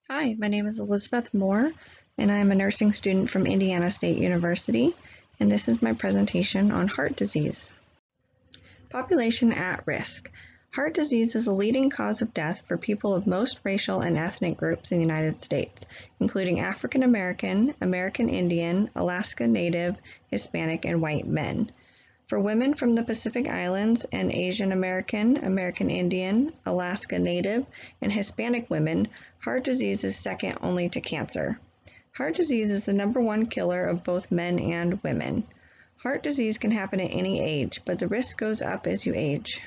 Hi, my name is Elizabeth Moore, and I am a nursing student from Indiana State University, and this is my presentation on heart disease. Population at risk. Heart disease is the leading cause of death for people of most racial and ethnic groups in the United States, including African American, American Indian, Alaska Native, Hispanic, and white men. For women from the Pacific Islands and Asian American, American Indian, Alaska Native, and Hispanic women, heart disease is second only to cancer. Heart disease is the #1 killer of both men and women. Heart disease can happen at any age, but the risk goes up as you age.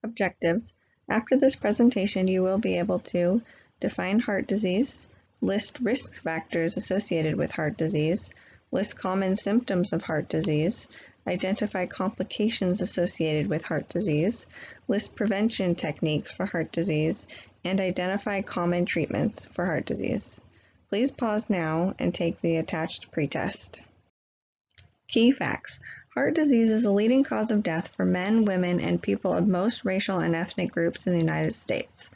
Objectives. After this presentation, you will be able to define heart disease, list risk factors associated with heart disease, list common symptoms of heart disease, identify complications associated with heart disease, list prevention techniques for heart disease, and identify common treatments for heart disease. Please pause now and take the attached pretest. Key facts. Heart disease is the leading cause of death for men, women, and people of most racial and ethnic groups in the United States.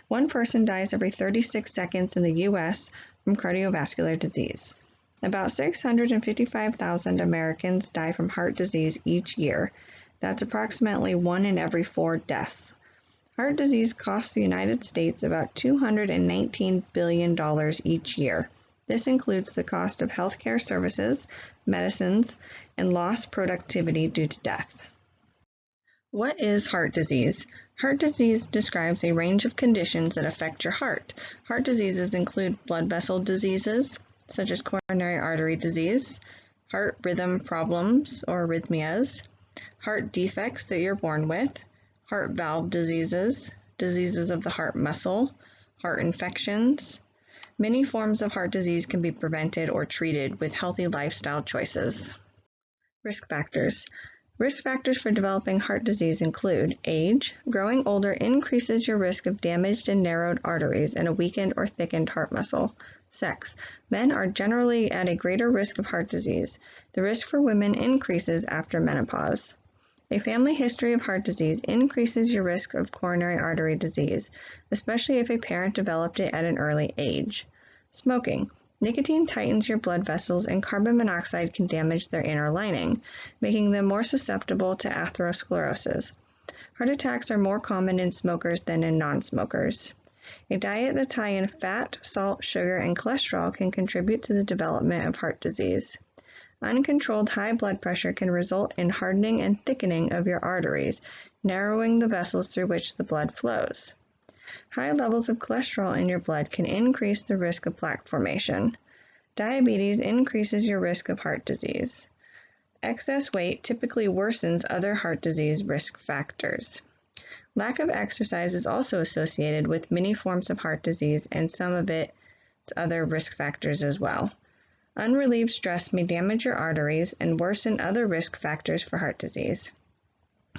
One person dies every 36 seconds in the U.S. from cardiovascular disease. About 655,000 Americans die from heart disease each year. That's approximately 1 in every 4 deaths. Heart disease costs the United States about $219 billion each year. This includes the cost of healthcare services, medicines, and lost productivity due to death. What is heart disease? Heart disease describes a range of conditions that affect your heart. Heart diseases include blood vessel diseases, such as coronary artery disease, heart rhythm problems or arrhythmias, heart defects that you're born with, heart valve diseases, diseases of the heart muscle, heart infections. Many forms of heart disease can be prevented or treated with healthy lifestyle choices. Risk factors. Risk factors for developing heart disease include age. Growing older increases your risk of damaged and narrowed arteries and a weakened or thickened heart muscle. Sex. Men are generally at a greater risk of heart disease. The risk for women increases after menopause. A family history of heart disease increases your risk of coronary artery disease, especially if a parent developed it at an early age. Smoking. Nicotine tightens your blood vessels and carbon monoxide can damage their inner lining, making them more susceptible to atherosclerosis. Heart attacks are more common in smokers than in non-smokers. A diet that's high in fat, salt, sugar, and cholesterol can contribute to the development of heart disease. Uncontrolled high blood pressure can result in hardening and thickening of your arteries, narrowing the vessels through which the blood flows. High levels of cholesterol in your blood can increase the risk of plaque formation. Diabetes increases your risk of heart disease. Excess weight typically worsens other heart disease risk factors. Lack of exercise is also associated with many forms of heart disease and some of its other risk factors as well. Unrelieved stress may damage your arteries and worsen other risk factors for heart disease.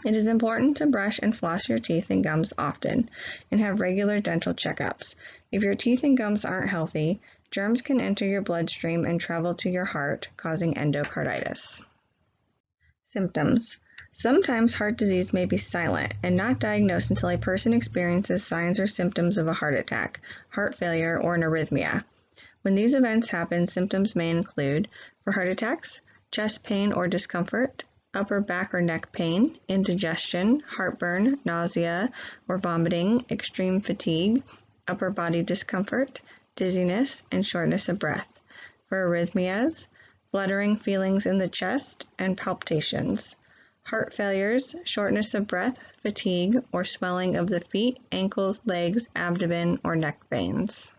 It is important to brush and floss your teeth and gums often and have regular dental checkups. If your teeth and gums aren't healthy, germs can enter your bloodstream and travel to your heart, causing endocarditis. Symptoms. Sometimes heart disease may be silent and not diagnosed until a person experiences signs or symptoms of a heart attack, heart failure, or an arrhythmia. When these events happen, symptoms may include, for heart attacks, chest pain or discomfort, upper back or neck pain, indigestion, heartburn, nausea or vomiting, extreme fatigue, upper body discomfort, dizziness, and shortness of breath. For arrhythmias, fluttering feelings in the chest and palpitations. Heart failures, shortness of breath, fatigue, or swelling of the feet, ankles, legs, abdomen, or neck veins.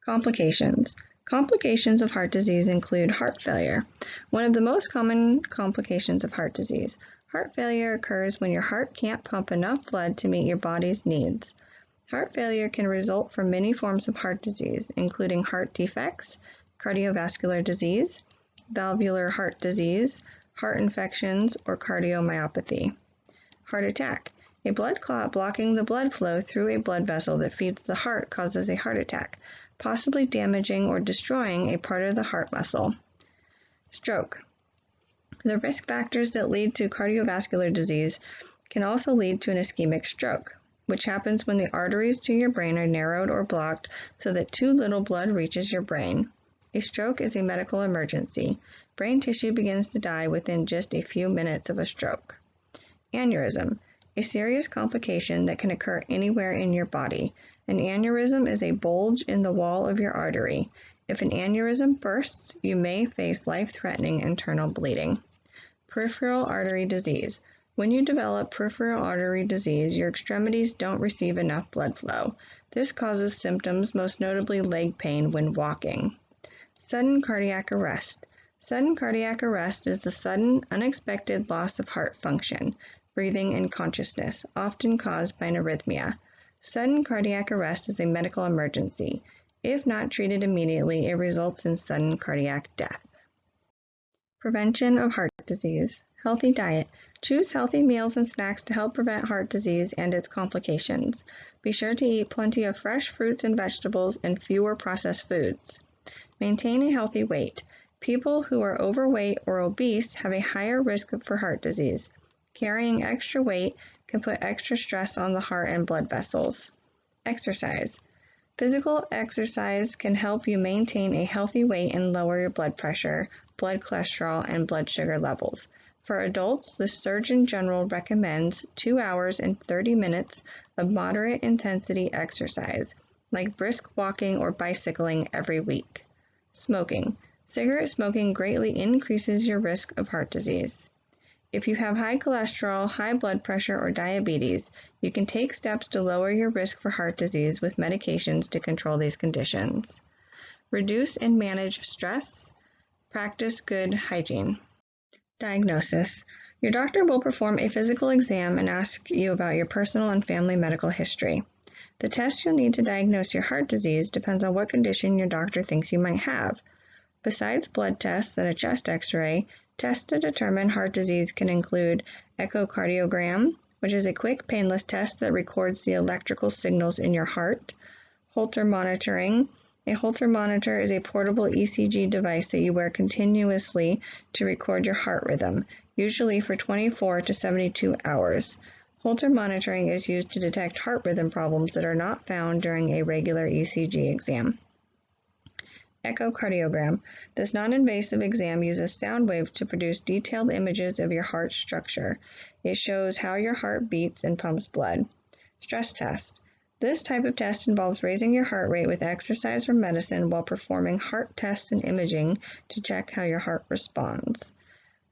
Complications. Complications of heart disease include heart failure. One of the most common complications of heart disease. Heart failure occurs when your heart can't pump enough blood to meet your body's needs. Heart failure can result from many forms of heart disease, including heart defects, cardiovascular disease, valvular heart disease, heart infections, or cardiomyopathy. Heart attack. A blood clot blocking the blood flow through a blood vessel that feeds the heart causes a heart attack, possibly damaging or destroying a part of the heart muscle. Stroke. The risk factors that lead to cardiovascular disease can also lead to an ischemic stroke. which happens when the arteries to your brain are narrowed or blocked so that too little blood reaches your brain. A stroke is a medical emergency. Brain tissue begins to die within just a few minutes of a stroke. Aneurysm, a serious complication that can occur anywhere in your body. An aneurysm is a bulge in the wall of your artery. If an aneurysm bursts, you may face life-threatening internal bleeding. Peripheral artery disease. When you develop peripheral artery disease, your extremities don't receive enough blood flow. This causes symptoms, most notably leg pain when walking. Sudden cardiac arrest. Sudden cardiac arrest is the sudden, unexpected loss of heart function, breathing, and consciousness, often caused by an arrhythmia. Sudden cardiac arrest is a medical emergency. If not treated immediately, it results in sudden cardiac death. Prevention of heart disease. Healthy diet. Choose healthy meals and snacks to help prevent heart disease and its complications. Be sure to eat plenty of fresh fruits and vegetables and fewer processed foods. Maintain a healthy weight. People who are overweight or obese have a higher risk for heart disease. Carrying extra weight can put extra stress on the heart and blood vessels. Exercise. Physical exercise can help you maintain a healthy weight and lower your blood pressure, blood cholesterol, and blood sugar levels. For adults, the Surgeon General recommends 2 hours and 30 minutes of moderate intensity exercise, like brisk walking or bicycling every week. Smoking. Cigarette smoking greatly increases your risk of heart disease. If you have high cholesterol, high blood pressure, or diabetes, you can take steps to lower your risk for heart disease with medications to control these conditions. Reduce and manage stress. Practice good hygiene. Diagnosis. Your doctor will perform a physical exam and ask you about your personal and family medical history. The test you'll need to diagnose your heart disease depends on what condition your doctor thinks you might have. Besides blood tests and a chest x-ray, tests to determine heart disease can include echocardiogram, which is a quick, painless test that records the electrical signals in your heart. Holter monitoring. A Holter monitor is a portable ECG device that you wear continuously to record your heart rhythm, usually for 24 to 72 hours. Holter monitoring is used to detect heart rhythm problems that are not found during a regular ECG exam. Echocardiogram. This non-invasive exam uses sound waves to produce detailed images of your heart structure. It shows how your heart beats and pumps blood. Stress test. This type of test involves raising your heart rate with exercise or medicine while performing heart tests and imaging to check how your heart responds.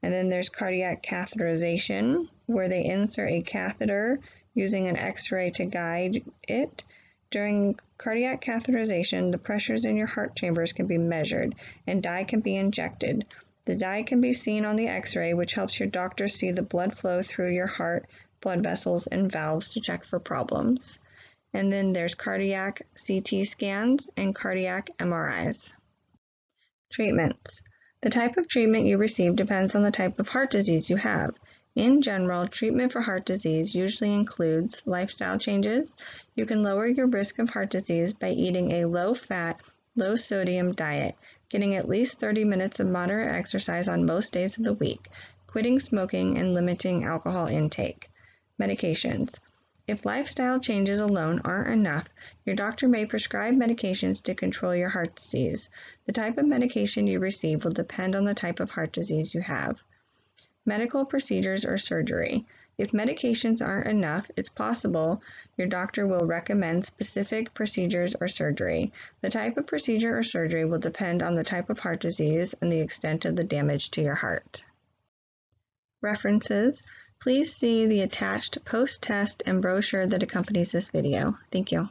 And then there's cardiac catheterization, where they insert a catheter using an X-ray to guide it. During cardiac catheterization, the pressures in your heart chambers can be measured and dye can be injected. The dye can be seen on the X-ray, which helps your doctor see the blood flow through your heart, blood vessels, and valves to check for problems. And then there's cardiac CT scans and cardiac MRIs. Treatments. The type of treatment you receive depends on the type of heart disease you have. In general, treatment for heart disease usually includes lifestyle changes. You can lower your risk of heart disease by eating a low-fat, low-sodium diet, getting at least 30 minutes of moderate exercise on most days of the week, quitting smoking, and limiting alcohol intake. Medications. If lifestyle changes alone aren't enough, your doctor may prescribe medications to control your heart disease. The type of medication you receive will depend on the type of heart disease you have. Medical procedures or surgery. If medications aren't enough, it's possible your doctor will recommend specific procedures or surgery. The type of procedure or surgery will depend on the type of heart disease and the extent of the damage to your heart. References. Please see the attached post-test and brochure that accompanies this video. Thank you.